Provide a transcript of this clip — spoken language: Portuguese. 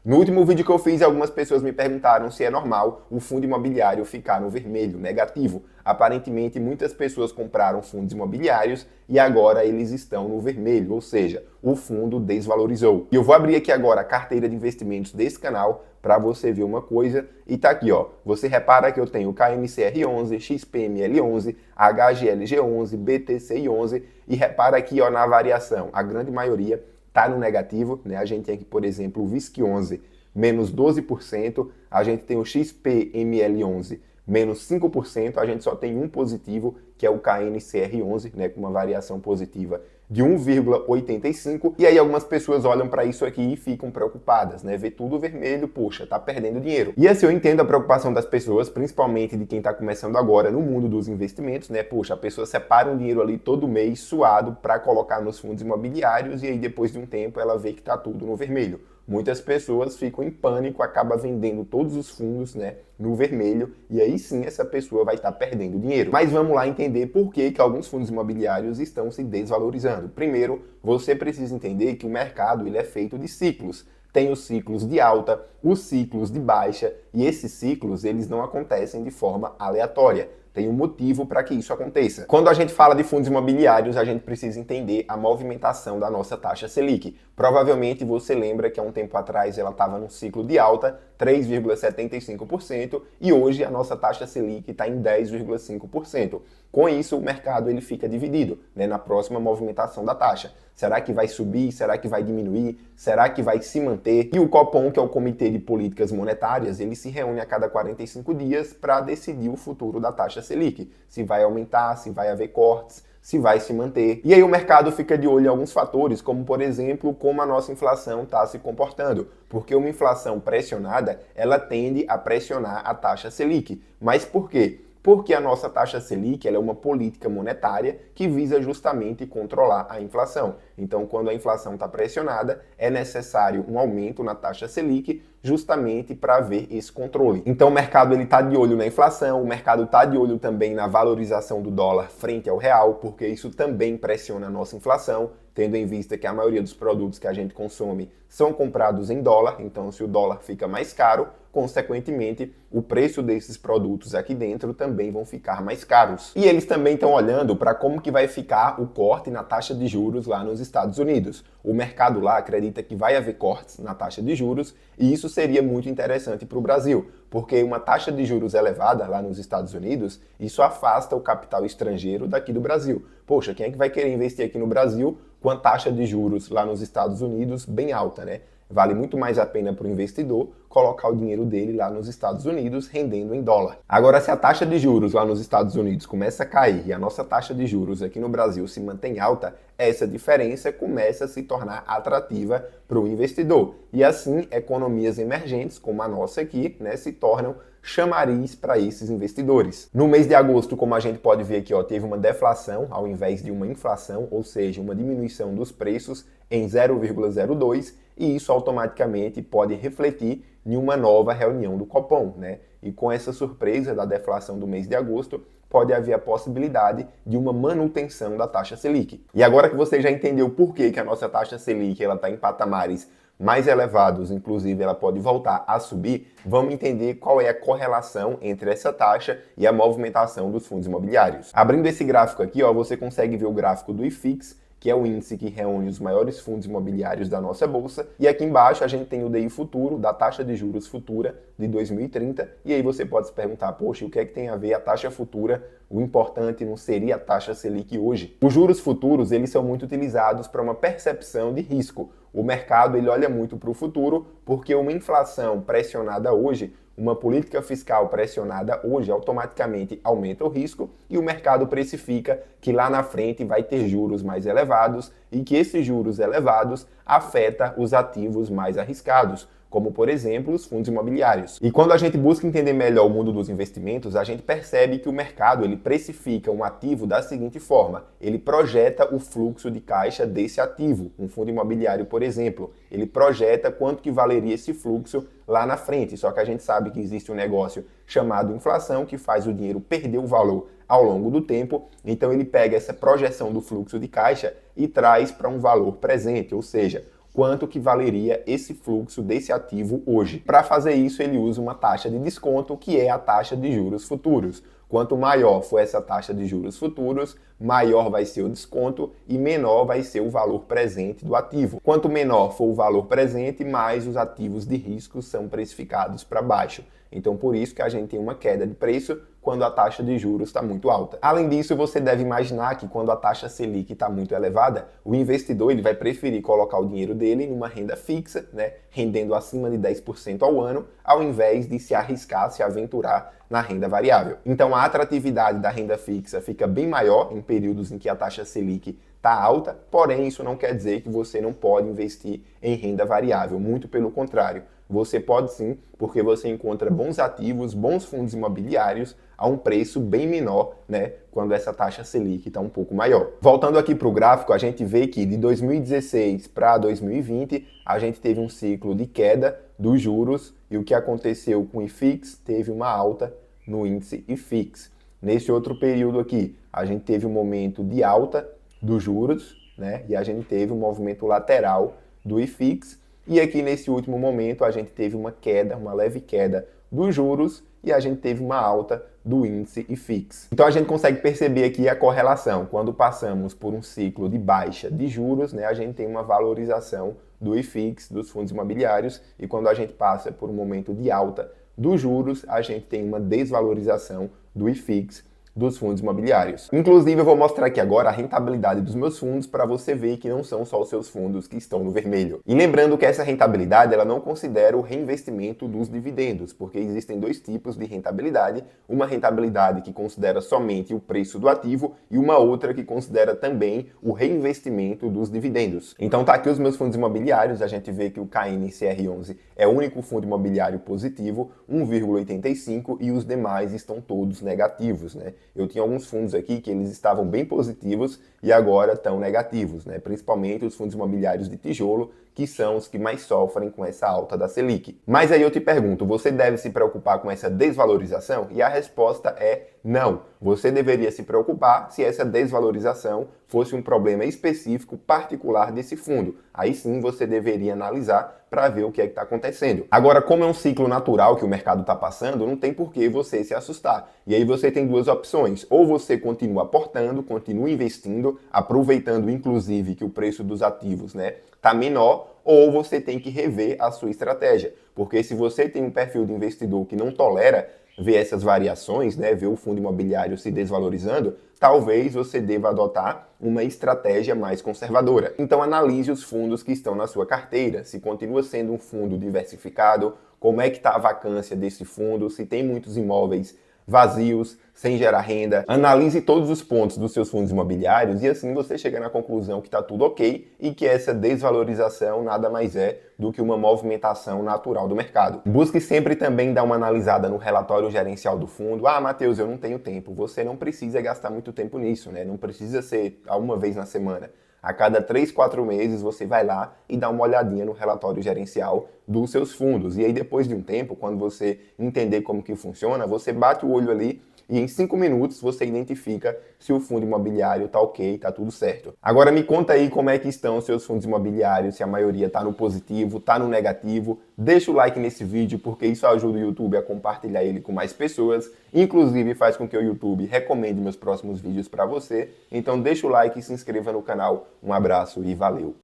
No último vídeo que eu fiz, algumas pessoas me perguntaram se é normal o fundo imobiliário ficar no vermelho, negativo. Aparentemente, muitas pessoas compraram fundos imobiliários e agora eles estão no vermelho, ou seja, o fundo desvalorizou. E eu vou abrir aqui agora a carteira de investimentos desse canal para você ver uma coisa. E tá aqui, ó. Você repara que eu tenho KNCR11, XPML11, HGLG11, BTCI11 e repara aqui, ó, na variação. A grande maioria está no negativo, né? A gente tem aqui, por exemplo, o VISC11 menos 12%, a gente tem o XPML11 menos 5%, a gente só tem um positivo, que é o KNCR11, né, com uma variação positiva de 1,85, e aí algumas pessoas olham para isso aqui e ficam preocupadas, né? Vê tudo vermelho, poxa, tá perdendo dinheiro. E assim, eu entendo a preocupação das pessoas, principalmente de quem tá começando agora no mundo dos investimentos, né? Poxa, a pessoa separa um dinheiro ali todo mês suado para colocar nos fundos imobiliários e aí depois de um tempo ela vê que tá tudo no vermelho. Muitas pessoas ficam em pânico, acabam vendendo todos os fundos, né, no vermelho, e aí sim essa pessoa vai estar perdendo dinheiro. Mas vamos lá entender por que alguns fundos imobiliários estão se desvalorizando. Primeiro, você precisa entender que o mercado ele é feito de ciclos. Tem os ciclos de alta, os ciclos de baixa, e esses ciclos eles não acontecem de forma aleatória. Tem um motivo para que isso aconteça. Quando a gente fala de fundos imobiliários, a gente precisa entender a movimentação da nossa taxa Selic. Provavelmente você lembra que há um tempo atrás ela estava num ciclo de alta, 3,75%, e hoje a nossa taxa Selic está em 10,5%. Com isso, o mercado ele fica dividido, né, na próxima movimentação da taxa. Será que vai subir? Será que vai diminuir? Será que vai se manter? E o Copom, que é o Comitê de Políticas Monetárias, ele se reúne a cada 45 dias para decidir o futuro da taxa Selic. Se vai aumentar, se vai haver cortes, se vai se manter. E aí o mercado fica de olho em alguns fatores, como por exemplo, como a nossa inflação está se comportando. Porque uma inflação pressionada, ela tende a pressionar a taxa Selic. Mas por quê? Porque a nossa taxa Selic ela é uma política monetária que visa justamente controlar a inflação. Então, quando a inflação está pressionada, é necessário um aumento na taxa Selic justamente para haver esse controle. Então, o mercado está de olho na inflação, o mercado está de olho também na valorização do dólar frente ao real, porque isso também pressiona a nossa inflação, tendo em vista que a maioria dos produtos que a gente consome são comprados em dólar, então se o dólar fica mais caro, consequentemente, o preço desses produtos aqui dentro também vão ficar mais caros. E eles também estão olhando para como que vai ficar o corte na taxa de juros lá nos Estados Unidos. O mercado lá acredita que vai haver cortes na taxa de juros e isso seria muito interessante para o Brasil, porque uma taxa de juros elevada lá nos Estados Unidos, isso afasta o capital estrangeiro daqui do Brasil. Poxa, quem é que vai querer investir aqui no Brasil com a taxa de juros lá nos Estados Unidos bem alta, né? Vale muito mais a pena para o investidor colocar o dinheiro dele lá nos Estados Unidos rendendo em dólar. Agora, se a taxa de juros lá nos Estados Unidos começa a cair e a nossa taxa de juros aqui no Brasil se mantém alta, essa diferença começa a se tornar atrativa para o investidor. E assim, economias emergentes, como a nossa aqui, né, se tornam chamariz para esses investidores. No mês de agosto, como a gente pode ver aqui, ó, teve uma deflação ao invés de uma inflação, ou seja, uma diminuição dos preços em 0,02, e isso automaticamente pode refletir em uma nova reunião do Copom, né? E com essa surpresa da deflação do mês de agosto, pode haver a possibilidade de uma manutenção da taxa Selic. E agora que você já entendeu por que a nossa taxa Selic está em patamares mais elevados, inclusive ela pode voltar a subir, vamos entender qual é a correlação entre essa taxa e a movimentação dos fundos imobiliários. Abrindo esse gráfico aqui, ó, você consegue ver o gráfico do IFIX, que é o índice que reúne os maiores fundos imobiliários da nossa bolsa, e aqui embaixo a gente tem o DI futuro, da taxa de juros futura de 2030, e aí você pode se perguntar, poxa, o que é que tem a ver a taxa futura? O importante não seria a taxa Selic hoje? Os juros futuros, eles são muito utilizados para uma percepção de risco. O mercado, ele olha muito para o futuro, porque uma inflação pressionada hoje, uma política fiscal pressionada hoje automaticamente aumenta o risco e o mercado precifica que lá na frente vai ter juros mais elevados e que esses juros elevados afetam os ativos mais arriscados, como por exemplo os fundos imobiliários. E quando a gente busca entender melhor o mundo dos investimentos, a gente percebe que o mercado ele precifica um ativo da seguinte forma: ele projeta o fluxo de caixa desse ativo. Um fundo imobiliário, por exemplo, ele projeta quanto que valeria esse fluxo lá na frente. Só que a gente sabe que existe um negócio chamado inflação que faz o dinheiro perder o valor ao longo do tempo. Então ele pega essa projeção do fluxo de caixa e traz para um valor presente, ou seja, quanto que valeria esse fluxo desse ativo hoje. Para fazer isso, ele usa uma taxa de desconto, que é a taxa de juros futuros. Quanto maior for essa taxa de juros futuros, maior vai ser o desconto e menor vai ser o valor presente do ativo. Quanto menor for o valor presente, mais os ativos de risco são precificados para baixo. Então, por isso que a gente tem uma queda de preço quando a taxa de juros está muito alta. Além disso, você deve imaginar que quando a taxa Selic está muito elevada, o investidor ele vai preferir colocar o dinheiro dele numa renda fixa, né, rendendo acima de 10% ao ano, ao invés de se arriscar, se aventurar na renda variável. Então, a atratividade da renda fixa fica bem maior em períodos em que a taxa Selic está alta, porém isso não quer dizer que você não pode investir em renda variável, muito pelo contrário. Você pode sim, porque você encontra bons ativos, bons fundos imobiliários a um preço bem menor, né, quando essa taxa Selic está um pouco maior. Voltando aqui para o gráfico, a gente vê que de 2016 para 2020, a gente teve um ciclo de queda dos juros e o que aconteceu com o IFIX teve uma alta no índice IFIX. Nesse outro período aqui, a gente teve um momento de alta dos juros, né, e a gente teve um movimento lateral do IFIX. E aqui nesse último momento a gente teve uma queda, uma leve queda dos juros e a gente teve uma alta do índice IFIX. Então a gente consegue perceber aqui a correlação. Quando passamos por um ciclo de baixa de juros, né, a gente tem uma valorização do IFIX, dos fundos imobiliários, e quando a gente passa por um momento de alta dos juros, a gente tem uma desvalorização do IFIX, dos fundos imobiliários. Inclusive, eu vou mostrar aqui agora a rentabilidade dos meus fundos para você ver que não são só os seus fundos que estão no vermelho. E lembrando que essa rentabilidade ela não considera o reinvestimento dos dividendos, porque existem dois tipos de rentabilidade, uma rentabilidade que considera somente o preço do ativo e uma outra que considera também o reinvestimento dos dividendos. Então tá aqui os meus fundos imobiliários, a gente vê que o KNCR11 é o único fundo imobiliário positivo, 1,85, e os demais estão todos negativos, né? Eu tinha alguns fundos aqui que eles estavam bem positivos e agora estão negativos, né? Principalmente os fundos imobiliários de tijolo, que são os que mais sofrem com essa alta da Selic. Mas aí eu te pergunto, você deve se preocupar com essa desvalorização? E a resposta é não. Você deveria se preocupar se essa desvalorização fosse um problema específico, particular desse fundo. Aí sim você deveria analisar para ver o que é que está acontecendo. Agora, como é um ciclo natural que o mercado está passando, não tem por que você se assustar. E aí você tem duas opções. Ou você continua aportando, continua investindo, aproveitando inclusive que o preço dos ativos, né, está menor, ou você tem que rever a sua estratégia. Porque se você tem um perfil de investidor que não tolera ver essas variações, né, ver o fundo imobiliário se desvalorizando, talvez você deva adotar uma estratégia mais conservadora. Então analise os fundos que estão na sua carteira, se continua sendo um fundo diversificado, como é que está a vacância desse fundo, se tem muitos imóveis vazios, sem gerar renda. Analise todos os pontos dos seus fundos imobiliários e assim você chega na conclusão que está tudo ok e que essa desvalorização nada mais é do que uma movimentação natural do mercado. Busque sempre também dar uma analisada no relatório gerencial do fundo. Ah, Matheus, eu não tenho tempo. Você não precisa gastar muito tempo nisso, né? Não precisa ser uma vez na semana. A cada 3, 4 meses você vai lá e dá uma olhadinha no relatório gerencial dos seus fundos. E aí depois de um tempo, quando você entender como que funciona, você bate o olho ali e em 5 minutos você identifica se o fundo imobiliário está ok, está tudo certo. Agora me conta aí como é que estão os seus fundos imobiliários, se a maioria está no positivo, está no negativo. Deixa o like nesse vídeo porque isso ajuda o YouTube a compartilhar ele com mais pessoas. Inclusive faz com que o YouTube recomende meus próximos vídeos para você. Então deixa o like e se inscreva no canal. Um abraço e valeu!